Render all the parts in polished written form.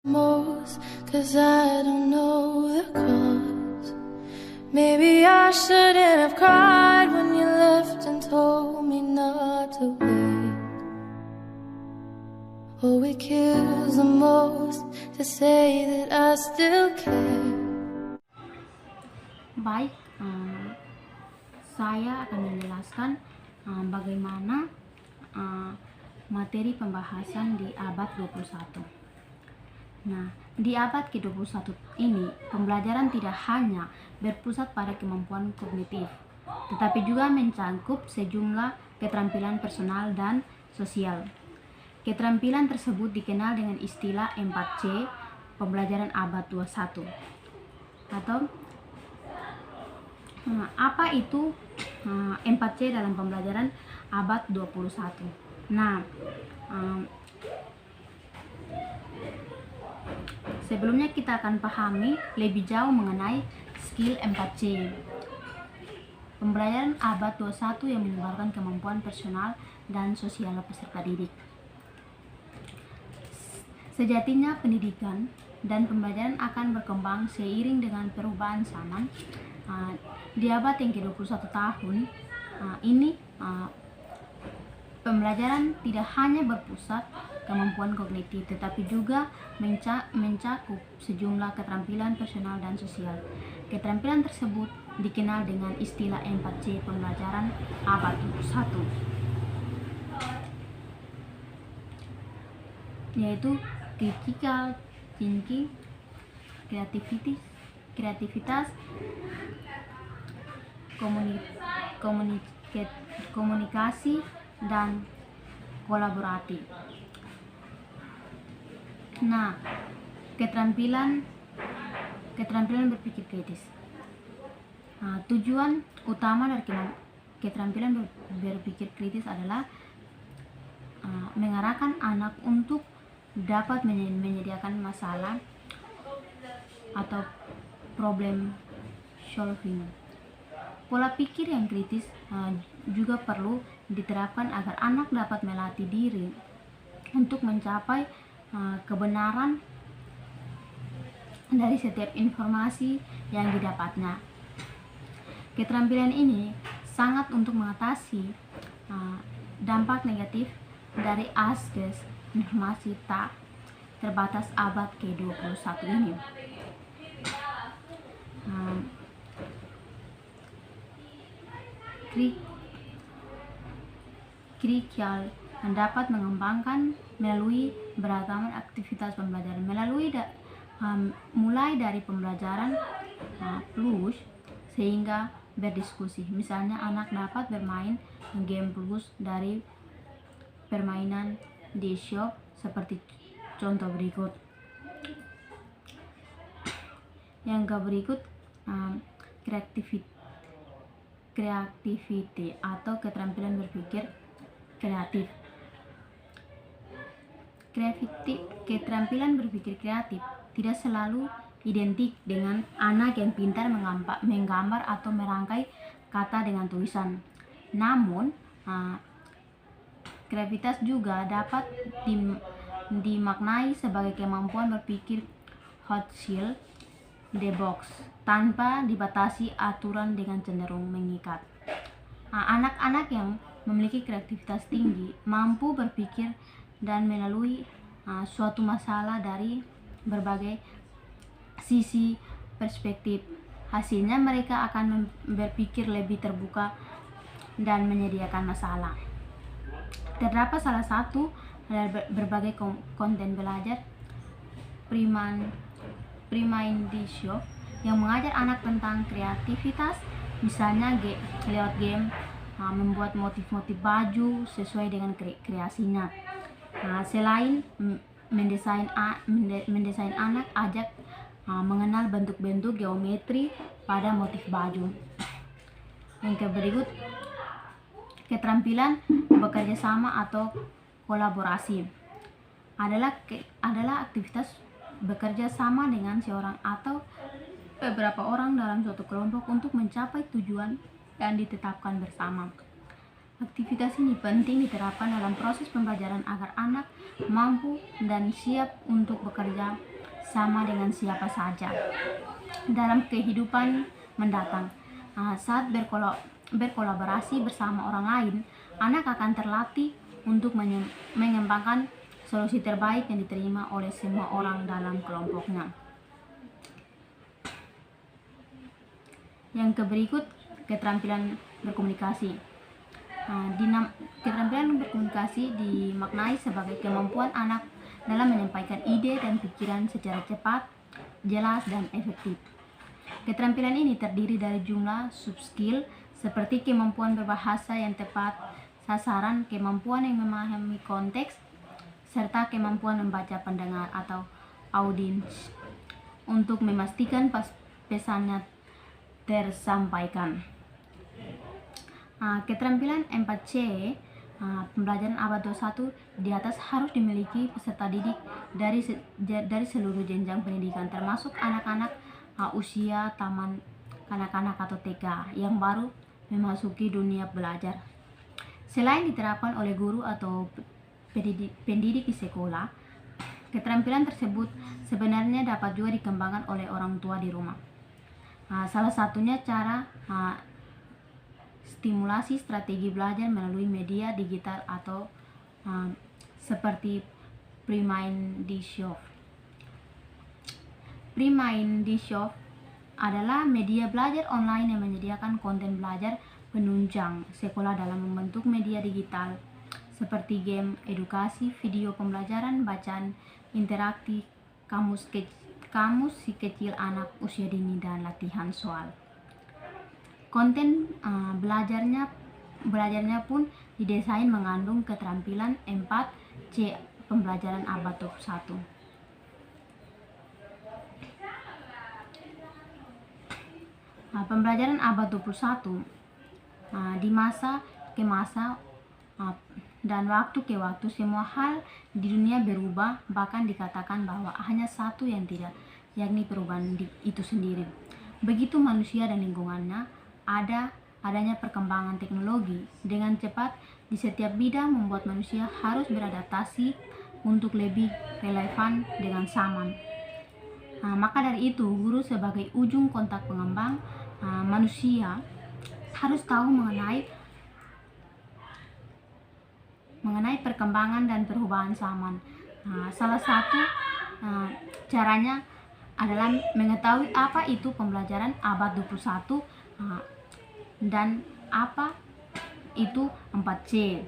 Most, 'cause I don't know the cause. Maybe I shouldn't have cried when you left and told me not to wait. Oh, it kills the most to say that I still care. Baik, saya akan menjelaskan bagaimana materi pembahasan di abad 21. Nah, di abad ke-21 ini, pembelajaran tidak hanya berpusat pada kemampuan kognitif, tetapi juga mencakup sejumlah keterampilan personal dan sosial. Keterampilan tersebut dikenal dengan istilah 4C pembelajaran abad 21. Atau apa itu 4C dalam pembelajaran abad 21? Nah, sebelumnya kita akan pahami lebih jauh mengenai skill 4C. Pembelajaran abad 21 yang menyebarkan kemampuan personal dan sosial peserta didik. Sejatinya pendidikan dan pembelajaran akan berkembang seiring dengan perubahan zaman. Di abad yang ke-21 tahun ini, pembelajaran tidak hanya berpusat kemampuan kognitif, tetapi juga mencakup sejumlah keterampilan personal dan sosial. Keterampilan tersebut dikenal dengan istilah 4C pembelajaran abad 21, yaitu critical thinking, kreativitas, komunikasi, dan kolaborasi. Nah, keterampilan berpikir kritis. Tujuan utama dari keterampilan berpikir kritis adalah mengarahkan anak untuk dapat menyediakan masalah atau problem solving. Pola pikir yang kritis juga perlu diterapkan agar anak dapat melatih diri untuk mencapai kebenaran dari setiap informasi yang didapatnya. Keterampilan ini sangat untuk mengatasi dampak negatif dari akses informasi tak terbatas abad ke-21 ini. Critical dapat mengembangkan melalui beragam aktivitas pembelajaran, mulai dari pembelajaran plus sehingga berdiskusi. Misalnya, anak dapat bermain game plus dari permainan di shop seperti contoh berikut. Yang berikut, creativity atau keterampilan berpikir kreatif. Keterampilan berpikir kreatif tidak selalu identik dengan anak yang pintar menggambar atau merangkai kata dengan tulisan. Namun, kreativitas juga dapat dimaknai sebagai kemampuan berpikir outside the box tanpa dibatasi aturan dengan cenderung mengikat. Anak-anak yang memiliki kreativitas tinggi mampu berpikir dan melalui suatu masalah dari berbagai sisi perspektif. Hasilnya mereka akan berpikir lebih terbuka dan menyediakan masalah. Terdapat salah satu dari berbagai konten belajar Primaindicio yang mengajar anak tentang kreativitas, misalnya lewat game membuat motif-motif baju sesuai dengan kreasinya. Selain mendesain anak ajak mengenal bentuk-bentuk geometri pada motif baju. Yang berikut, keterampilan bekerja sama atau kolaborasi adalah aktivitas bekerja sama dengan seorang atau beberapa orang dalam suatu kelompok untuk mencapai tujuan yang ditetapkan bersama. Aktivitas ini penting diterapkan dalam proses pembelajaran agar anak mampu dan siap untuk bekerja sama dengan siapa saja dalam kehidupan mendatang. Saat berkolaborasi bersama orang lain, anak akan terlatih untuk mengembangkan solusi terbaik yang diterima oleh semua orang dalam kelompoknya. Yang berikut, keterampilan berkomunikasi. Keterampilan berkomunikasi dimaknai sebagai kemampuan anak dalam menyampaikan ide dan pikiran secara cepat, jelas, dan efektif. Keterampilan ini terdiri dari jumlah sub-skill seperti kemampuan berbahasa yang tepat sasaran, kemampuan yang memahami konteks, serta kemampuan membaca pendengar atau audiens untuk memastikan pesannya tersampaikan. Keterampilan 4C pembelajaran abad 21 di atas harus dimiliki peserta didik dari seluruh jenjang pendidikan, termasuk anak-anak usia taman kanak-kanak atau TK yang baru memasuki dunia belajar. Selain diterapkan oleh guru atau pendidik di sekolah, keterampilan tersebut sebenarnya dapat juga dikembangkan oleh orang tua di rumah. Salah satunya cara stimulasi strategi belajar melalui media digital atau seperti Pre-Mind-D-Show. Pre-Mind-D-Show adalah media belajar online yang menyediakan konten belajar penunjang sekolah dalam membentuk media digital seperti game edukasi, video pembelajaran, bacaan interaktif, kamus si kecil anak usia dini, dan latihan soal. Konten belajarnya pun didesain mengandung keterampilan 4C pembelajaran abad 21. Pembelajaran abad 21 di masa ke masa dan waktu ke waktu semua hal di dunia berubah, bahkan dikatakan bahwa hanya satu yang tidak, yakni perubahan itu sendiri. Begitu manusia dan lingkungannya, adanya perkembangan teknologi dengan cepat di setiap bidang membuat manusia harus beradaptasi untuk lebih relevan dengan zaman. Maka dari itu, guru sebagai ujung kontak pengembang manusia harus tahu mengenai perkembangan dan perubahan zaman. Salah satu caranya adalah mengetahui apa itu pembelajaran abad 21 dan apa itu 4C.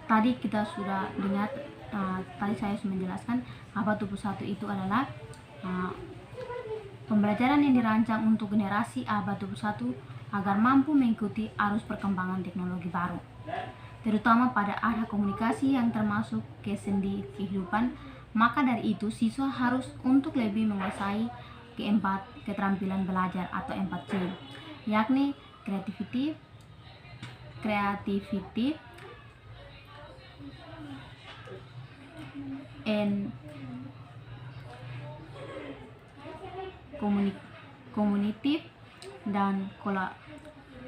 Tadi kita sudah dengar, tadi saya sudah menjelaskan abad 21 itu adalah pembelajaran yang dirancang untuk generasi abad 21 agar mampu mengikuti arus perkembangan teknologi baru, terutama pada arah komunikasi yang termasuk kesendi kehidupan. Maka dari itu, siswa harus untuk lebih menguasai keempat keterampilan belajar atau 4C, yakni creativity, and komunitif dan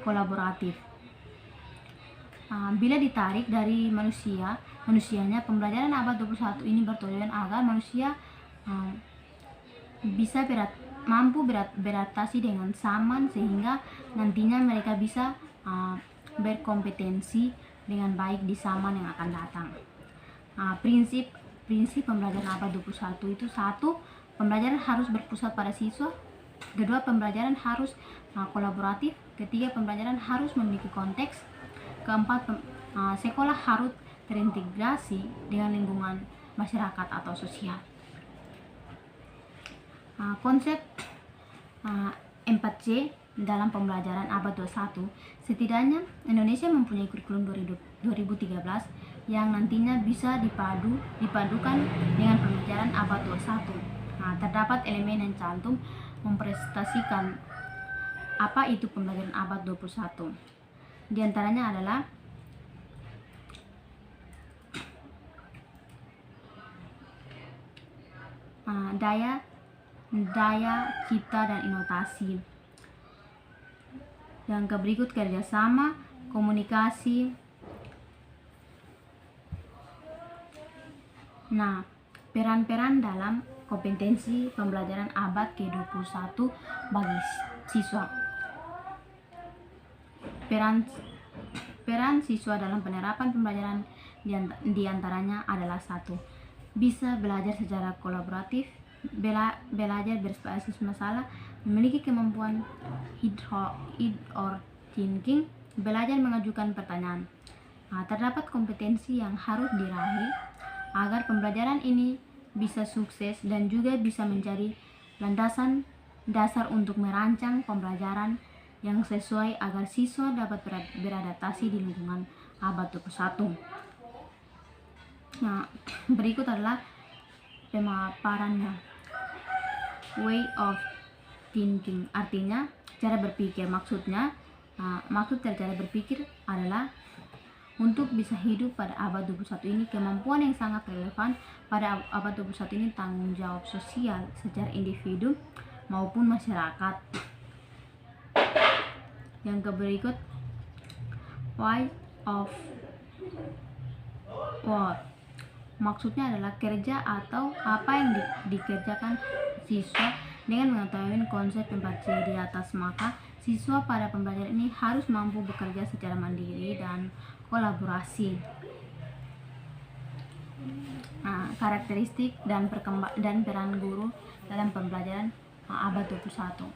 kolaboratif. Bila ditarik dari manusianya, pembelajaran abad 21 ini bertujuan agar manusia bisa mampu beradaptasi dengan zaman sehingga nantinya mereka bisa berkompetensi dengan baik di zaman yang akan datang. Prinsip pembelajaran abad 21 itu: 1. Pembelajaran harus berpusat pada siswa. 2. Pembelajaran harus kolaboratif. 3. Pembelajaran harus memiliki konteks. 4. Sekolah harus terintegrasi dengan lingkungan masyarakat atau sosial. Konsep 4C dalam pembelajaran abad 21, setidaknya Indonesia mempunyai kurikulum 2013 yang nantinya bisa dipadukan dengan pembelajaran abad 21. Terdapat elemen yang cantum mempresentasikan apa itu pembelajaran abad 21. Di antaranya adalah daya cipta dan inovasi, Yang berikut kerjasama, komunikasi. Nah, peran-peran dalam kompetensi pembelajaran abad ke-21 bagi siswa. Peran siswa dalam penerapan pembelajaran diantaranya adalah: 1. Bisa belajar secara kolaboratif, belajar berbasis masalah, memiliki kemampuan id or thinking, belajar mengajukan pertanyaan. Terdapat kompetensi yang harus diraih agar pembelajaran ini bisa sukses dan juga bisa menjadi landasan dasar untuk merancang pembelajaran yang sesuai agar siswa dapat beradaptasi di lingkungan abad 21. Nah, berikut adalah pemaparannya. Way of thinking artinya cara berpikir. Maksud dari cara berpikir adalah untuk bisa hidup pada abad 21 ini, kemampuan yang sangat relevan pada abad 21 ini tanggung jawab sosial secara individu maupun masyarakat. Yang berikut, why of what. Maksudnya adalah kerja atau apa yang dikerjakan siswa dengan mengetahui konsep 4C di atas. Maka siswa pada pembelajaran ini harus mampu bekerja secara mandiri dan kolaborasi. Karakteristik dan peran guru dalam pembelajaran abad 21.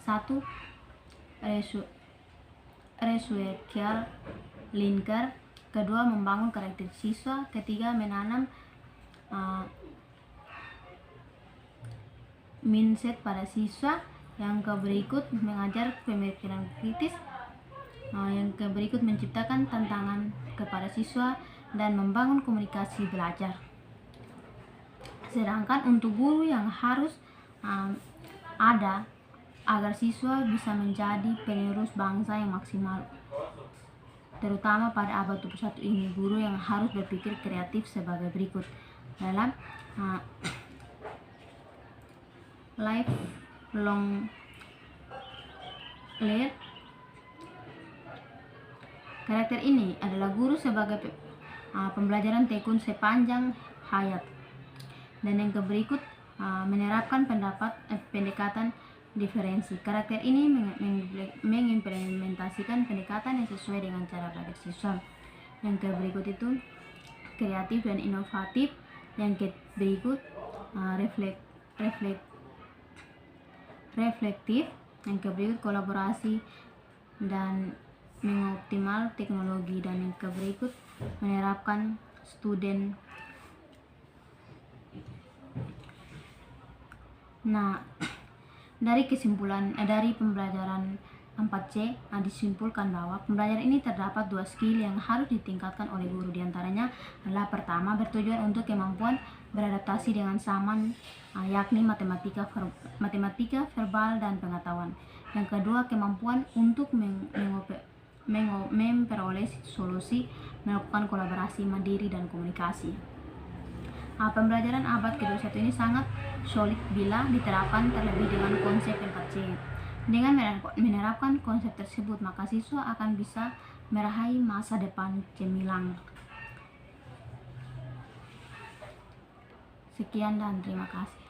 1. Resuelkial linker. Kedua, membangun karakter siswa. Ketiga, menanam mindset pada siswa. Yang berikut, mengajar pemikiran kritis. Yang berikut, menciptakan tantangan kepada siswa dan membangun komunikasi belajar. Sedangkan untuk guru yang harus ada agar siswa bisa menjadi penerus bangsa yang maksimal, terutama pada abad 21 ini, guru yang harus berpikir kreatif sebagai berikut. Dalam lifelong learner, karakter ini adalah guru sebagai pembelajaran tekun sepanjang hayat. Dan yang berikut, menerapkan pendekatan diferensi. Karakter ini mengimplementasikan pendekatan yang sesuai dengan cara belajar siswa. Yang berikut itu kreatif dan inovatif. Yang berikut reflektif. Yang berikut kolaborasi dan mengoptimal teknologi. Dan yang berikut menerapkan student. Nah, dari pembelajaran 4C disimpulkan bahwa pembelajaran ini terdapat 2 skill yang harus ditingkatkan oleh guru. Di antaranya adalah: pertama, bertujuan untuk kemampuan beradaptasi dengan zaman, yakni matematika verbal dan pengetahuan. Yang kedua, kemampuan untuk memperoleh solusi, melakukan kolaborasi mandiri dan komunikasi. Pembelajaran abad ke-21 ini sangat solid bila diterapkan terlebih dengan konsep 4C. Dengan menerapkan konsep tersebut, maka siswa akan bisa meraih masa depan gemilang. Sekian dan terima kasih.